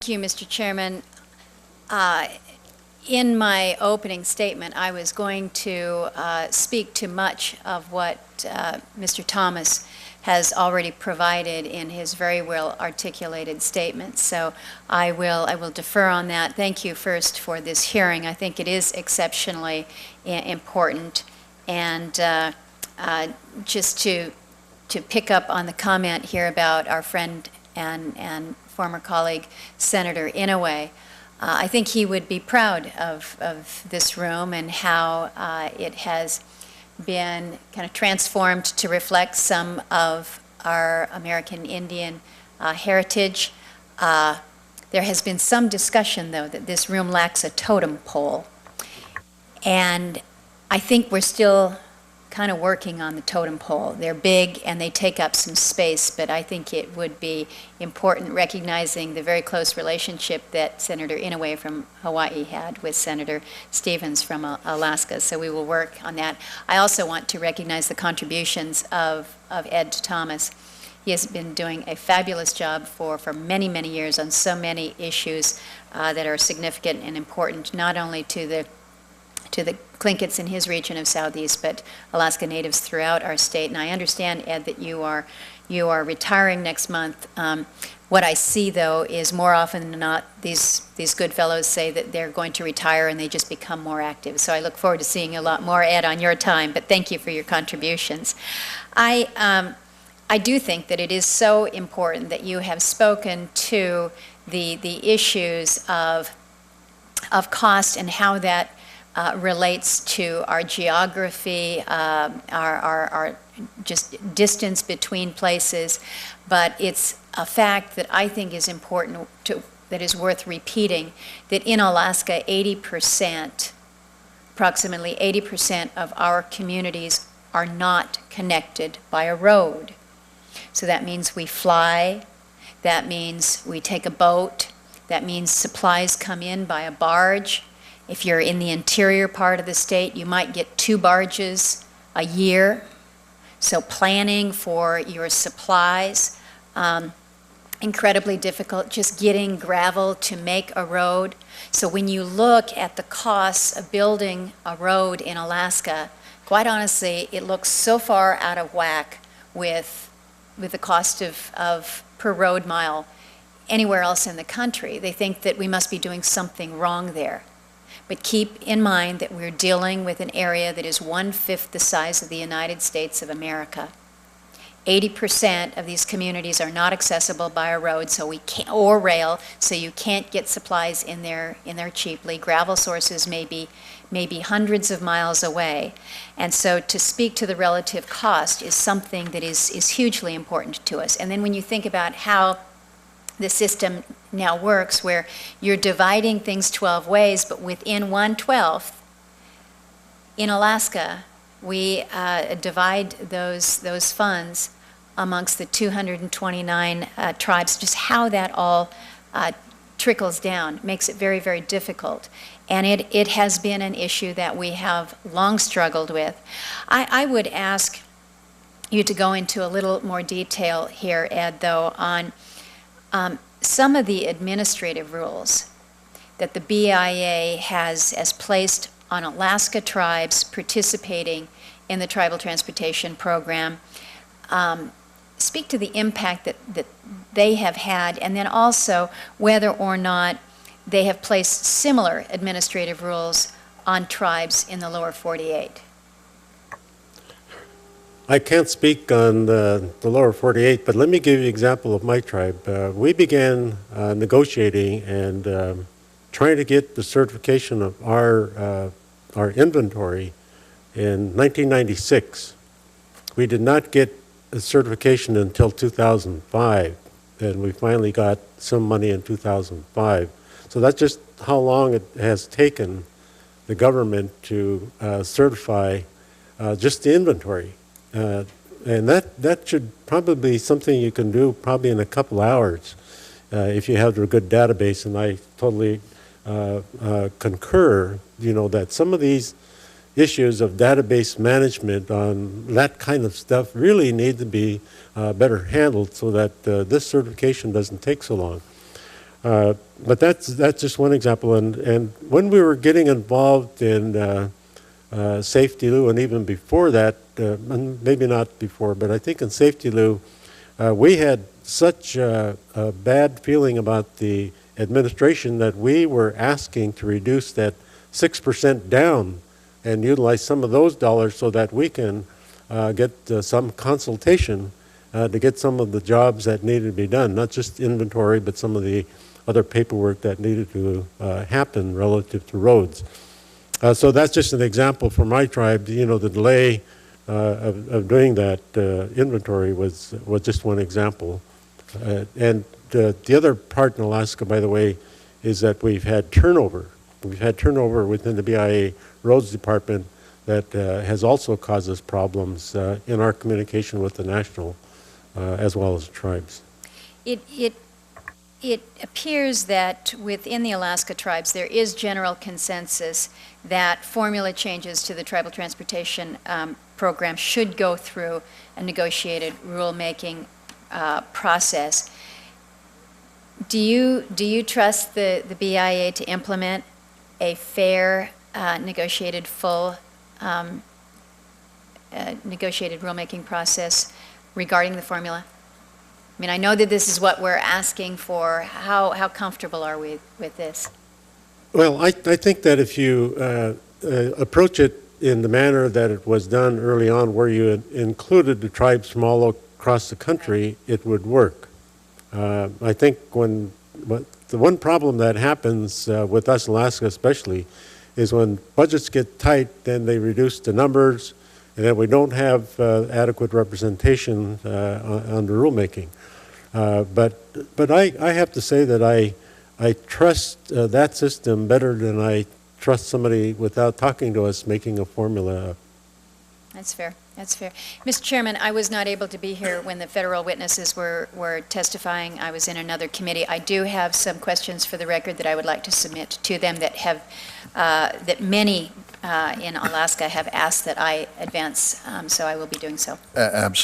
Thank you, Mr. Chairman. In my opening statement, I was going to speak to much of what Mr. Thomas has already provided in his very well articulated statement. So I will defer on that. Thank you first for this hearing. I think it is exceptionally important. And just to pick up on the comment here about our friend and former colleague, Senator Inouye, I think he would be proud of this room and how it has been kind of transformed to reflect some of our American Indian heritage. There has been some discussion, though, that this room lacks a totem pole. And I think we're still kind of working on the totem pole. They're big and they take up some space, but I think it would be important recognizing the very close relationship that Senator Inouye from Hawaii had with Senator Stevens from Alaska, so we will work on that. I also want to recognize the contributions of Ed Thomas. He has been doing a fabulous job for many, many years on so many issues that are significant and important, not only to the Tlinkits in his region of Southeast, but Alaska Natives throughout our state. And I understand, Ed, that you are retiring next month. What I see, though, is more often than not, these good fellows say that they're going to retire and they just become more active. So I look forward to seeing a lot more, Ed, on your time, but thank you for your contributions. I do think that it is so important that you have spoken to the issues of cost and how that relates to our geography, our just distance between places, but it's a fact that I think is important that is worth repeating, that in Alaska, approximately 80% of our communities are not connected by a road. So that means we fly, that means we take a boat, that means supplies come in by a barge. If you're in the interior part of the state, you might get 2 barges a year. So planning for your supplies, incredibly difficult, just getting gravel to make a road. So when you look at the costs of building a road in Alaska, quite honestly, it looks so far out of whack with the cost of per road mile anywhere else in the country. They think that we must be doing something wrong there. But keep in mind that we're dealing with an area that is 1/5 the size of the United States of America. 80% of these communities are not accessible by a road, so we can't, or rail, so you can't get supplies in there cheaply. Gravel sources may be hundreds of miles away. And so to speak to the relative cost is something that is hugely important to us. And then when you think about how the system now works, where you're dividing things 12 ways, but within 1/12, in Alaska, we divide those funds amongst the 229 tribes. Just how that all trickles down makes it very, very difficult. And it has been an issue that we have long struggled with. I would ask you to go into a little more detail here, Ed, though, on some of the administrative rules that the BIA has placed on Alaska tribes participating in the Tribal Transportation Program. Speak to the impact that they have had, and then also whether or not they have placed similar administrative rules on tribes in the lower 48. I can't speak on the lower 48, but let me give you an example of my tribe. We began negotiating and trying to get the certification of our inventory in 1996. We did not get the certification until 2005, and we finally got some money in 2005. So that's just how long it has taken the government to certify just the inventory. And that should probably be something you can do probably in a couple hours if you have a good database. And I totally concur, that some of these issues of database management on that kind of stuff really need to be better handled so that this certification doesn't take so long. But that's just one example. And when we were getting involved in Safety Lou, and even before that, and maybe not before, but I think in Safety Lou, we had such a bad feeling about the administration that we were asking to reduce that 6% down and utilize some of those dollars so that we can get some consultation to get some of the jobs that needed to be done, not just inventory, but some of the other paperwork that needed to happen relative to roads. So that's just an example for my tribe. You know, the delay of doing that inventory was just one example. And the other part in Alaska, by the way, is that we've had turnover. We've had turnover within the BIA Roads Department that has also caused us problems in our communication with the national as well as the tribes. It appears that within the Alaska tribes, there is general consensus that formula changes to the tribal transportation program should go through a negotiated rulemaking process. Do you trust the BIA to implement a fair negotiated rulemaking process regarding the formula? I mean, I know that this is what we're asking for. How comfortable are we with this? Well, I think that if you approach it in the manner that it was done early on, where you included the tribes from all across the country, it would work. I think the one problem that happens with us in Alaska especially is when budgets get tight, then they reduce the numbers, and then we don't have adequate representation on the rulemaking. But I have to say that I trust that system better than I trust somebody without talking to us making a formula up. That's fair. That's fair. Mr. Chairman, I was not able to be here when the federal witnesses were testifying. I was in another committee. I do have some questions for the record that I would like to submit to them that many in Alaska have asked that I advance, so I will be doing so. Absolutely.